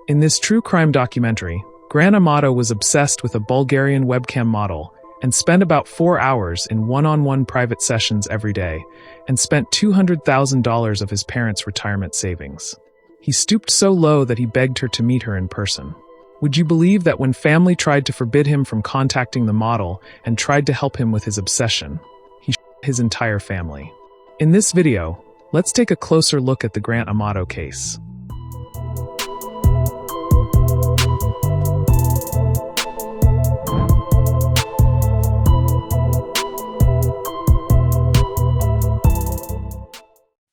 In this true crime documentary, Grant Amato was obsessed with a Bulgarian webcam model and spent about 4 hours in one-on-one private sessions every day and spent $200,000 of his parents' retirement savings. He stooped so low that he begged her to meet her in person. Would you believe that when family tried to forbid him from contacting the model and tried to help him with his obsession, he shot his entire family? In this video, let's take a closer look at the Grant Amato case.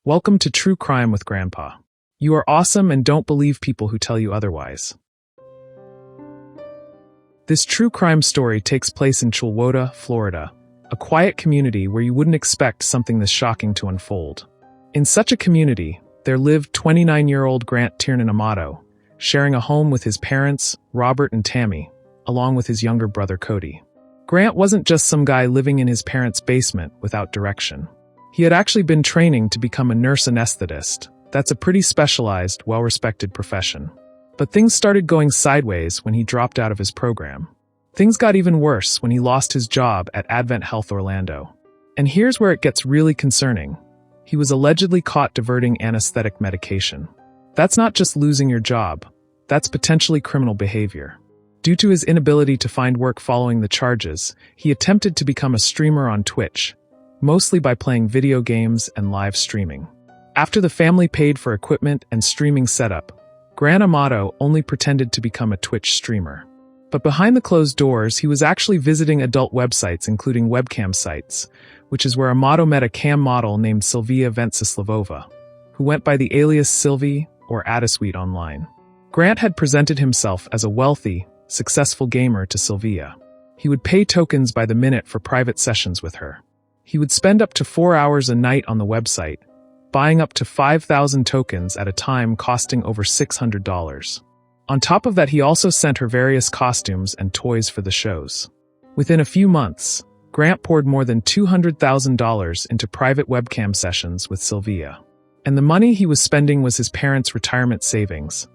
Welcome to True Crime with Grandpa. You are awesome and don't believe people who tell you otherwise. This true crime story takes place in Chilwota, Florida, a quiet community where you wouldn't expect something this shocking to unfold. In such a community, there lived 29-year-old Grant Tiernan Amato, sharing a home with his parents, Robert and Tammy, along with his younger brother Cody. Grant wasn't just some guy living in his parents' basement without direction. He had actually been training to become a nurse anesthetist. That's a pretty specialized, well-respected profession. But things started going sideways when he dropped out of his program. Things got even worse when he lost his job at Advent Health Orlando. And here's where it gets really concerning. He was allegedly caught diverting anesthetic medication. That's not just losing your job. That's potentially criminal behavior. Due to his inability to find work following the charges, he attempted to become a streamer on Twitch, mostly by playing video games and live streaming. After the family paid for equipment and streaming setup, Grant Amato only pretended to become a Twitch streamer. But behind the closed doors, he was actually visiting adult websites including webcam sites, which is where Amato met a cam model named Sylvia Venceslavova, who went by the alias Sylvie or Adasuite online. Grant had presented himself as a wealthy, successful gamer to Sylvia. He would pay tokens by the minute for private sessions with her. He would spend up to 4 hours a night on the website, buying up to 5,000 tokens at a time costing over $600. On top of that, he also sent her various costumes and toys for the shows. Within a few months, Grant poured more than $200,000 into private webcam sessions with Sylvia. And the money he was spending was his parents' retirement savings,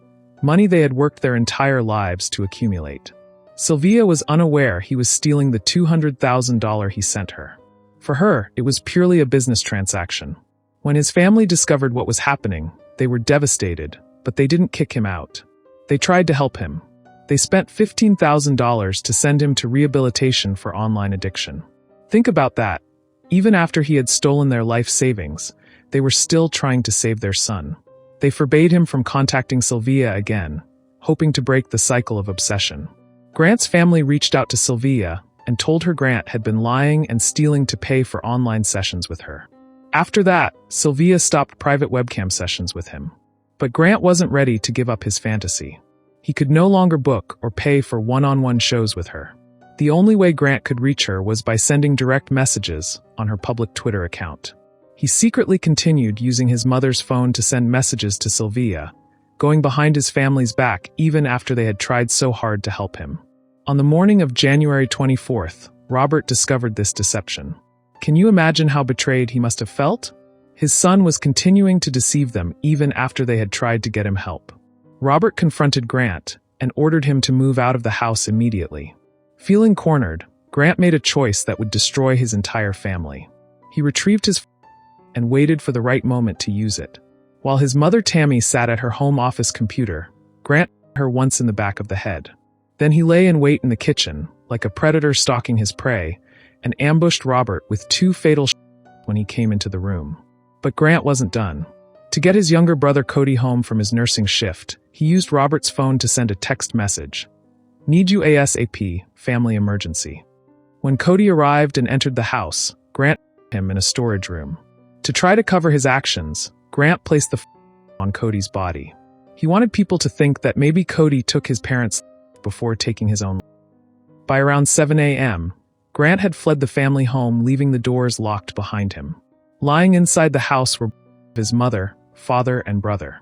money they had worked their entire lives to accumulate. Sylvia was unaware he was stealing the $200,000 he sent her. For her, it was purely a business transaction. When his family discovered what was happening, they were devastated, but they didn't kick him out. They tried to help him. They spent $15,000 to send him to rehabilitation for online addiction. Think about that. Even after he had stolen their life savings, they were still trying to save their son. They forbade him from contacting Sylvia again, hoping to break the cycle of obsession. Grant's family reached out to Sylvia and told her Grant had been lying and stealing to pay for online sessions with her. After that, Sylvia stopped private webcam sessions with him. But Grant wasn't ready to give up his fantasy. He could no longer book or pay for one-on-one shows with her. The only way Grant could reach her was by sending direct messages on her public Twitter account. He secretly continued using his mother's phone to send messages to Sylvia, going behind his family's back even after they had tried so hard to help him. On the morning of January 24th, Robert discovered this deception. Can you imagine how betrayed he must have felt? His son was continuing to deceive them even after they had tried to get him help. Robert confronted Grant and ordered him to move out of the house immediately. Feeling cornered, Grant made a choice that would destroy his entire family. He retrieved his phone and waited for the right moment to use it. While his mother Tammy sat at her home office computer, Grant hit her once in the back of the head. Then he lay in wait in the kitchen, like a predator stalking his prey, and ambushed Robert with 2 fatal shots when he came into the room. But Grant wasn't done. To get his younger brother Cody home from his nursing shift, he used Robert's phone to send a text message. "Need you ASAP, family emergency." When Cody arrived and entered the house, Grant put him in a storage room. To try to cover his actions, Grant placed the phone on Cody's body. He wanted people to think that maybe Cody took his parents' life before taking his own life. By around 7 a.m., Grant had fled the family home, leaving the doors locked behind him. Lying inside the house were his mother, father, and brother.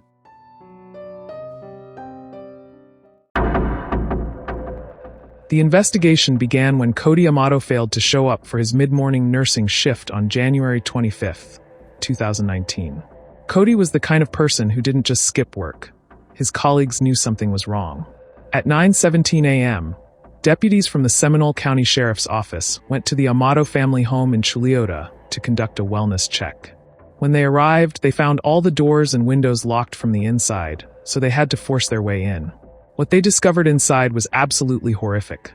The investigation began when Cody Amato failed to show up for his mid-morning nursing shift on January 25, 2019. Cody was the kind of person who didn't just skip work. his colleagues knew something was wrong. At 9:17 a.m., deputies from the Seminole County Sheriff's Office went to the Amato family home in Chuliota to conduct a wellness check. When they arrived, they found all the doors and windows locked from the inside, so they had to force their way in. What they discovered inside was absolutely horrific.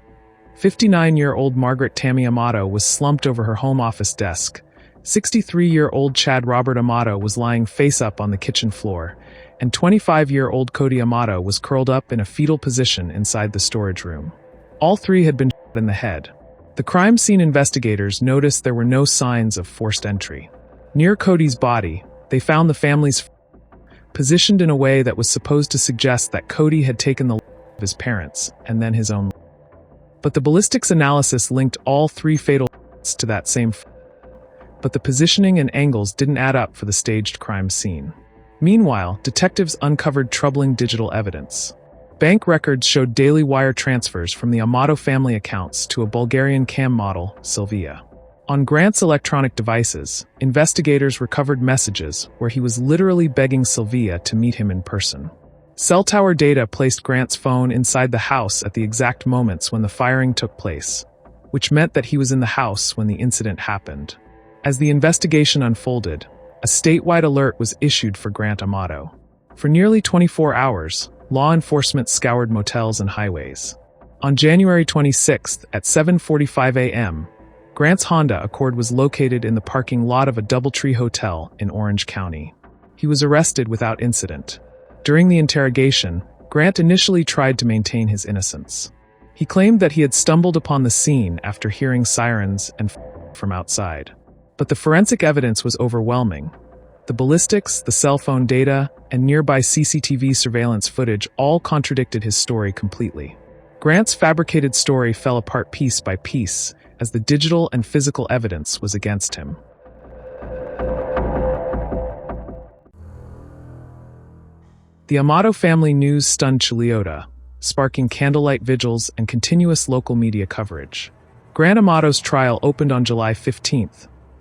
59-year-old Margaret Tammy Amato was slumped over her home office desk. 63-year-old Chad Robert Amato was lying face-up on the kitchen floor, and 25-year-old Cody Amato was curled up in a fetal position inside the storage room. All three had been shot in the head. The crime scene investigators noticed there were no signs of forced entry. Near Cody's body, they found the family's positioned in a way that was supposed to suggest that Cody had taken the life of his parents and then his own. But the ballistics analysis linked all three fatal deaths to that same but the positioning and angles didn't add up for the staged crime scene. Meanwhile, detectives uncovered troubling digital evidence. Bank records showed daily wire transfers from the Amato family accounts to a Bulgarian cam model, Sylvia. On Grant's electronic devices, investigators recovered messages where he was literally begging Sylvia to meet him in person. Cell tower data placed Grant's phone inside the house at the exact moments when the firing took place, which meant that he was in the house when the incident happened. As the investigation unfolded, a statewide alert was issued for Grant Amato. For nearly 24 hours, law enforcement scoured motels and highways. On January 26th at 7:45 a.m., Grant's Honda Accord was located in the parking lot of a DoubleTree Hotel in Orange County. He was arrested without incident. During the interrogation, Grant initially tried to maintain his innocence. He claimed that he had stumbled upon the scene after hearing sirens and from outside. But the forensic evidence was overwhelming. The ballistics, the cell phone data, and nearby CCTV surveillance footage all contradicted his story completely. Grant's fabricated story fell apart piece by piece as the digital and physical evidence was against him. The Amato family news stunned Chuliota, sparking candlelight vigils and continuous local media coverage. Grant Amato's trial opened on July 15,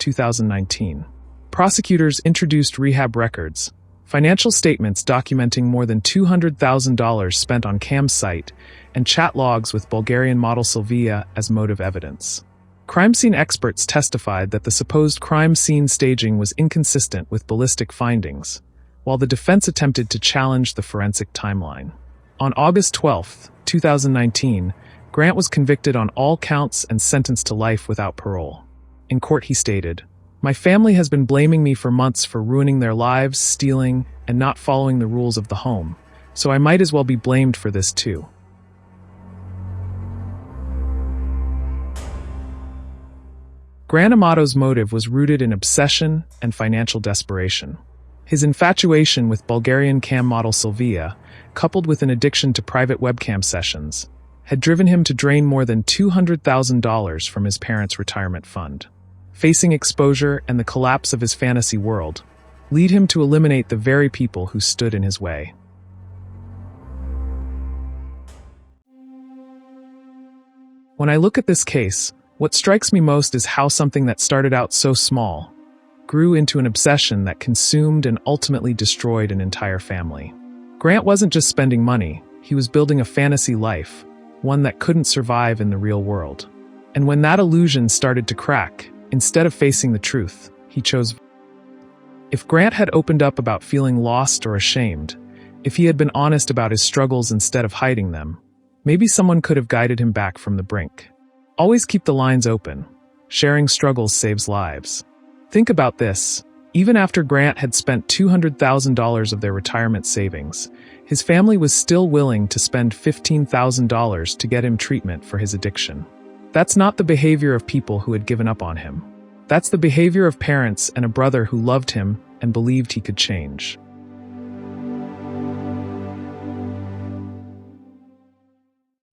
2019. Prosecutors introduced rehab records, financial statements documenting more than $200,000 spent on Cam's site, and chat logs with Bulgarian model Sylvia as motive evidence. Crime scene experts testified that the supposed crime scene staging was inconsistent with ballistic findings, while the defense attempted to challenge the forensic timeline. On August 12, 2019, Grant was convicted on all counts and sentenced to life without parole. In court, he stated, "My family has been blaming me for months for ruining their lives, stealing, and not following the rules of the home, so I might as well be blamed for this too." Grant Amato's motive was rooted in obsession and financial desperation. His infatuation with Bulgarian cam model Sylvia, coupled with an addiction to private webcam sessions, had driven him to drain more than $200,000 from his parents' retirement fund. Facing exposure and the collapse of his fantasy world lead him to eliminate the very people who stood in his way. When I look at this case, what strikes me most is how something that started out so small grew into an obsession that consumed and ultimately destroyed an entire family. Grant wasn't just spending money, he was building a fantasy life, one that couldn't survive in the real world. And when that illusion started to crack, instead of facing the truth, he chose. If Grant had opened up about feeling lost or ashamed, if he had been honest about his struggles instead of hiding them, maybe someone could have guided him back from the brink. Always keep the lines open. Sharing struggles saves lives. Think about this. Even after Grant had spent $200,000 of their retirement savings, his family was still willing to spend $15,000 to get him treatment for his addiction. That's not the behavior of people who had given up on him. That's the behavior of parents and a brother who loved him and believed he could change.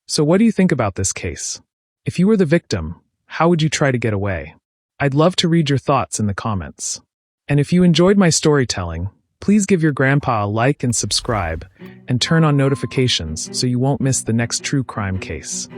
So what do you think about this case? If you were the victim, how would you try to get away? I'd love to read your thoughts in the comments. And if you enjoyed my storytelling, please give your grandpa a like and subscribe, and turn on notifications so you won't miss the next true crime case.